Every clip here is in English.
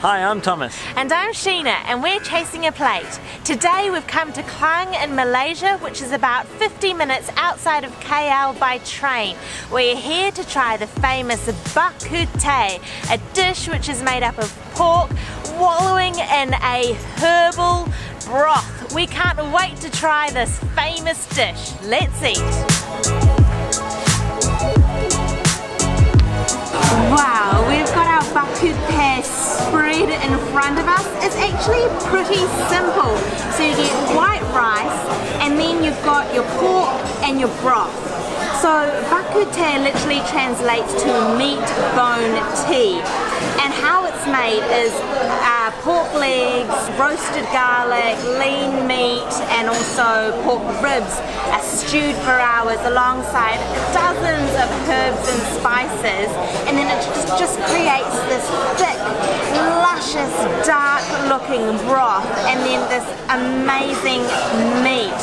Hi, I'm Thomas. And I'm Sheena, and we're chasing a plate. Today we've come to Klang in Malaysia, which is about 50 minutes outside of KL by train. We're here to try the famous Bak Kut Teh, a dish which is made up of pork wallowing in a herbal broth. We can't wait to try this famous dish. Let's eat. Wow, we've got our Bak Kut Teh spread in front of us. It's actually pretty simple. So you get white rice and then you've got your pork and your broth. So Bak Kut Teh literally translates to meat bone tea. And how it's made is pork legs, roasted garlic, lean meat, and also pork ribs are stewed for hours alongside dozens of herbs and spices, and then it just creates this thick, luscious, dark looking broth, and then this amazing meat.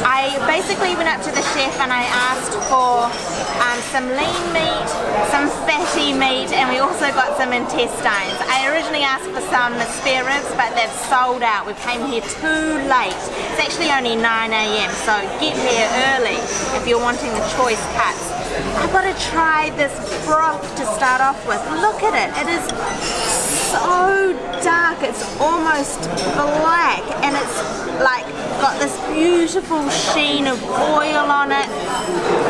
I basically went up to the chef and I asked for some lean meat, some fatty meat, and we also got some intestines. I originally asked for some spare ribs, but they've sold out. We came here too late. It's actually only 9 AM, so get here early if you're wanting the choice cuts. I've got to try this broth to start off with. Look at it. It is so dark. It's almost black, and it's like got this beautiful sheen of oil on it.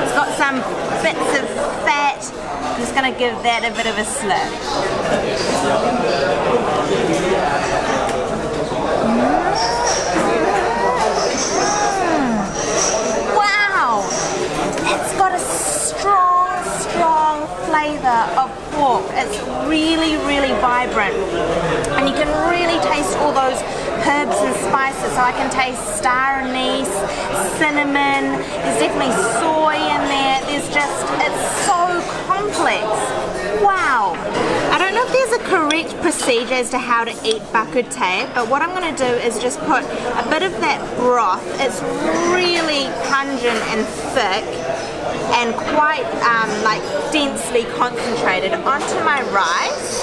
It's got some bits of fat. I'm just going to give that a bit of a slurp. Wow! It's got a strong flavour of pork. It's really vibrant, and you can really taste all those herbs and spices. So I can taste star anise, cinnamon, there's definitely soy in there. It's so complex. Wow. I don't know if there's a correct procedure as to how to eat Bak Kut Teh, but what I'm going to do is just put a bit of that broth. It's really pungent and thick and quite like densely concentrated onto my rice,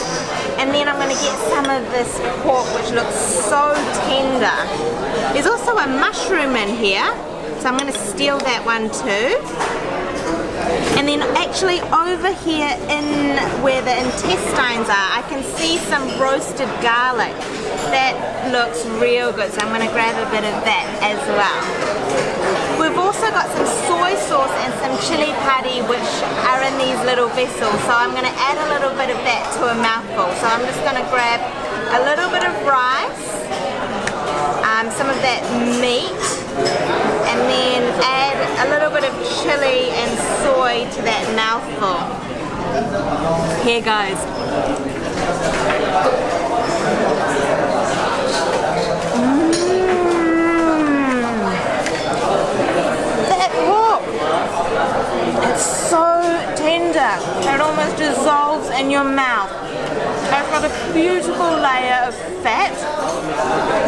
and then I'm going to get some of this pork which looks so tender. There's also a mushroom in here, so I'm going to steal that one too. And then actually over here in where the intestines are, I can see some roasted garlic. That looks real good, so I'm going to grab a bit of that as well. We've also got some soy sauce and some chilli padi which are in these little vessels, so I'm going to add a little bit of that to a mouthful. So I'm just going to grab a little bit of rice, some of that meat, and then add a little bit of chilli and soy to that mouthful. Here goes. That pork! It's so tender. It almost dissolves in your mouth. It's got a beautiful layer of fat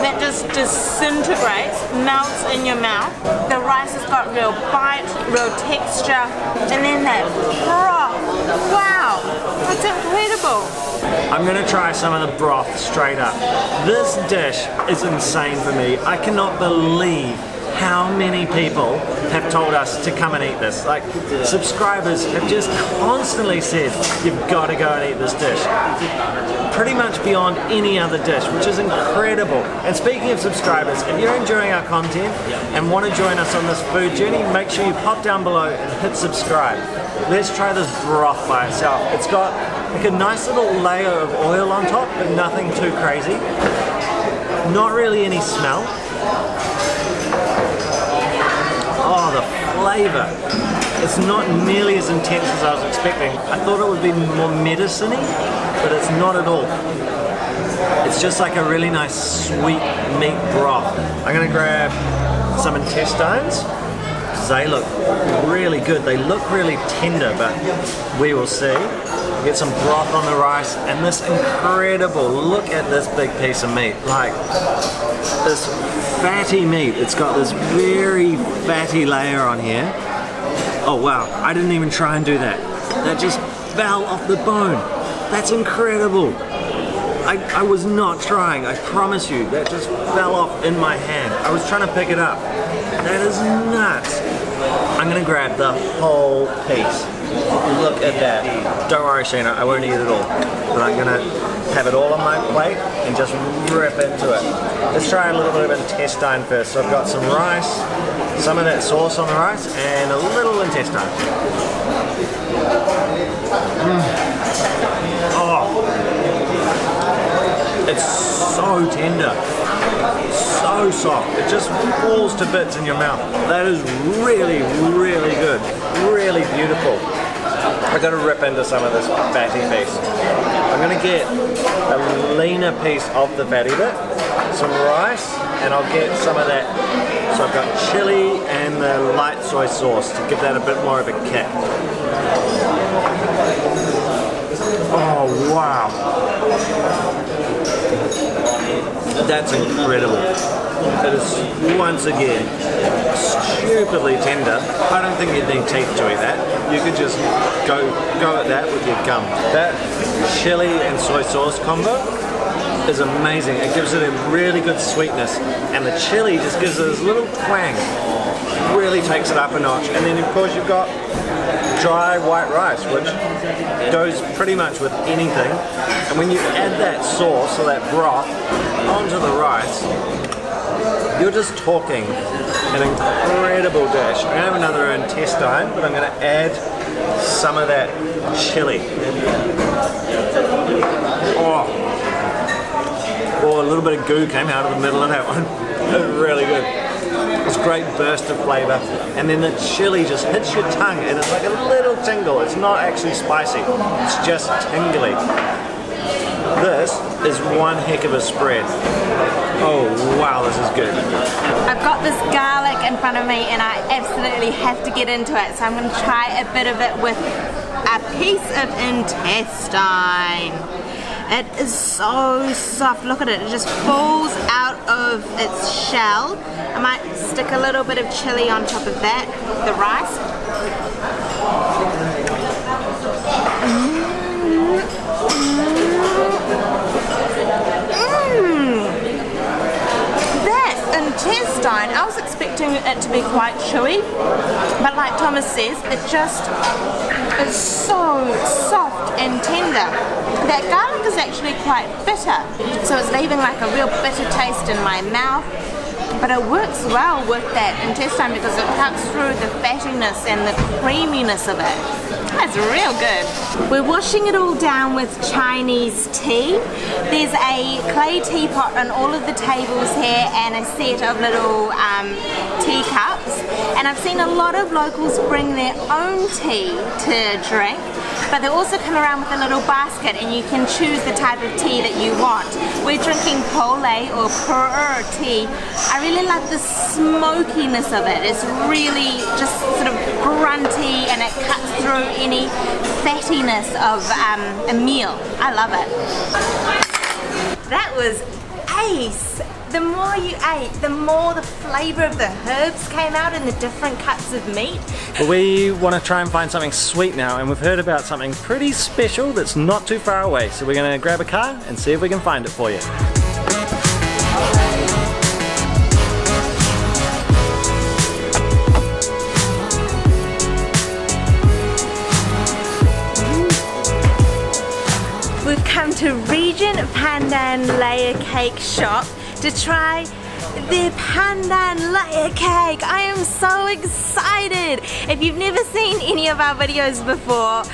that just disintegrates, melts in your mouth. The rice has got real bite, real texture, and then that broth. Wow, that's incredible. I'm going to try some of the broth straight up. This dish is insane for me. I cannot believe how many people have told us to come and eat this. Like, subscribers have just constantly said, you've got to go and eat this dish. Pretty much beyond any other dish, which is incredible. And speaking of subscribers, if you're enjoying our content and want to join us on this food journey, make sure you pop down below and hit subscribe. Let's try this broth by itself. It's got like a nice little layer of oil on top, but nothing too crazy. Not really any smell. Oh, the flavour. It's not nearly as intense as I was expecting. I thought it would be more medicine-y, but it's not at all. It's just like a really nice sweet meat broth. I'm going to grab some intestines, because they look really good. They look really tender, but we will see. Get some broth on the rice, and this incredible, look at this big piece of meat. Like, this fatty meat. It's got this very fatty layer on here. Oh wow, I didn't even try and do that. That just fell off the bone. That's incredible. I was not trying, I promise you. That just fell off in my hand. I was trying to pick it up. That is nuts. I'm gonna grab the whole piece. Look at that. Don't worry, Sheena, I won't eat it all. But I'm gonna have it all on my plate and just rip into it. Let's try a little bit of intestine first. So I've got some rice, some of that sauce on the rice, and a little intestine. Oh, it's so tender, so soft. It just falls to bits in your mouth. That is really, really good, really beautiful. I got to rip into some of this fatty piece. I'm going to get a leaner piece of the fatty bit, some rice, and I'll get some of that. So I've got chili and the light soy sauce to give that a bit more of a kick. Oh wow, that's incredible. It is once again stupidly tender. I don't think you'd need teeth to eat that. You could just go at that with your gum. That chili and soy sauce combo is amazing. It gives it a really good sweetness, and the chili just gives it this little twang. Really takes it up a notch. And then of course you've got dry white rice, which goes pretty much with anything. And when you add that sauce or that broth onto the rice, you're just talking an incredible dish. I'm going to have another intestine, but I'm going to add some of that chili. Oh, a little bit of goo came out of the middle of that one. It was really good. It's a great burst of flavour, and then the chili just hits your tongue and it's like a little tingle. It's not actually spicy, it's just tingly. This is one heck of a spread. Oh wow, this is good. I've got this garlic in front of me and I absolutely have to get into it, so I'm going to try a bit of it with a piece of intestine. It is so soft, look at it, it just falls out of its shell. I might stick a little bit of chili on top of that, the rice. That intestine, I was expecting it to be quite chewy, but like Thomas says, it just is so soft and tender. That garlic is actually quite bitter, so it's leaving like a real bitter taste in my mouth, but it works well with that intestine because it cuts through the fattiness and the creaminess of it. That's real good. We're washing it all down with Chinese tea. There's a clay teapot on all of the tables here and a set of little teacups, and I've seen a lot of locals bring their own tea to drink, but they also come around with a little basket and you can choose the type of tea that you want. We're drinking pole or pu'er tea. I really like the smokiness of it. It's really just sort of grunty and it cuts through any fattiness of a meal. I love it. That was ace. The more you ate, the more the flavour of the herbs came out in the different cuts of meat. But we want to try and find something sweet now, and we've heard about something pretty special that's not too far away. So we're going to grab a car and see if we can find it for you. We've come to Region Pandan layer cake shop to try their Pandan layer cake. I am so excited. If you've never seen any of our videos before,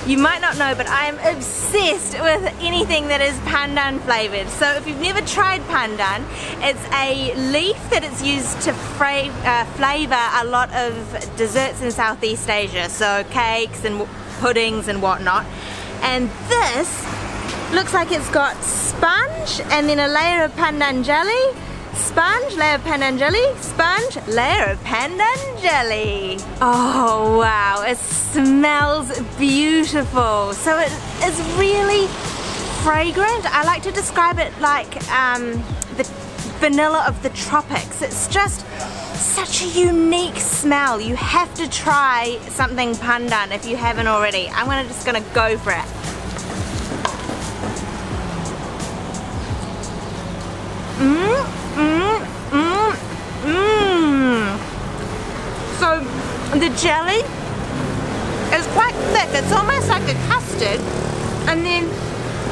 you might not know, but I am obsessed with anything that is pandan flavored. So if you've never tried pandan, it's a leaf that is used to flavor a lot of desserts in Southeast Asia, so cakes and puddings and whatnot. And this looks like it's got sponge and then a layer of pandan jelly, sponge, layer of pandan jelly, sponge, layer of pandan jelly. Oh wow, it smells beautiful. So it is really fragrant. I like to describe it like the vanilla of the tropics. It's just such a unique smell. You have to try something pandan if you haven't already. I'm just gonna go for it. jelly is quite thick. It's almost like a custard, and then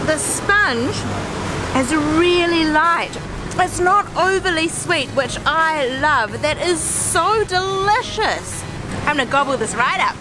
the sponge is really light. It's not overly sweet, which I love. That is so delicious. I'm gonna gobble this right up.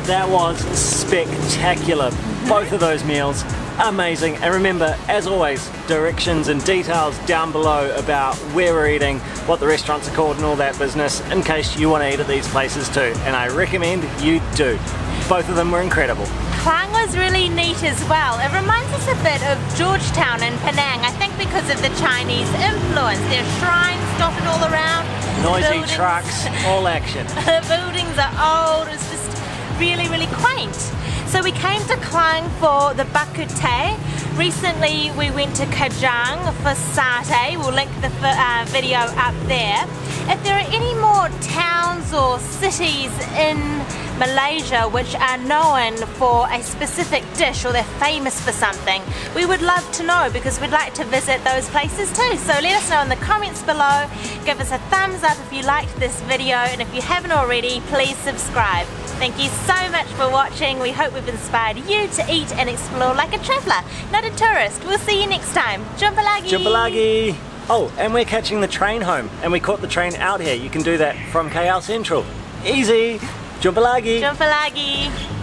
That was spectacular. Both of those meals, amazing. And remember, as always, directions and details down below about where we're eating, what the restaurants are called and all that business, in case you want to eat at these places too. And I recommend you do. Both of them were incredible. Klang was really neat as well. It reminds us a bit of Georgetown and Pandan, I think because of the Chinese influence. There are shrines dotted all around. Noisy trucks, all action. The buildings are old, it's just really, really quaint. So we came to Klang for the Bak Kut Teh. Recently we went to Kajang for satay. We'll link the video up there. If there are any more towns or cities in Malaysia which are known for a specific dish or they're famous for something, we would love to know because we'd like to visit those places too. So let us know in the comments below. Give us a thumbs up if you liked this video, and if you haven't already, please subscribe. Thank you so much for watching. We hope we've inspired you to eat and explore like a traveller, not a tourist. We'll see you next time. Jumpa lagi! Jumpa lagi! Oh, and we're catching the train home, and we caught the train out here. You can do that from KL Central. Easy! Jumpa lagi! Jumpa lagi!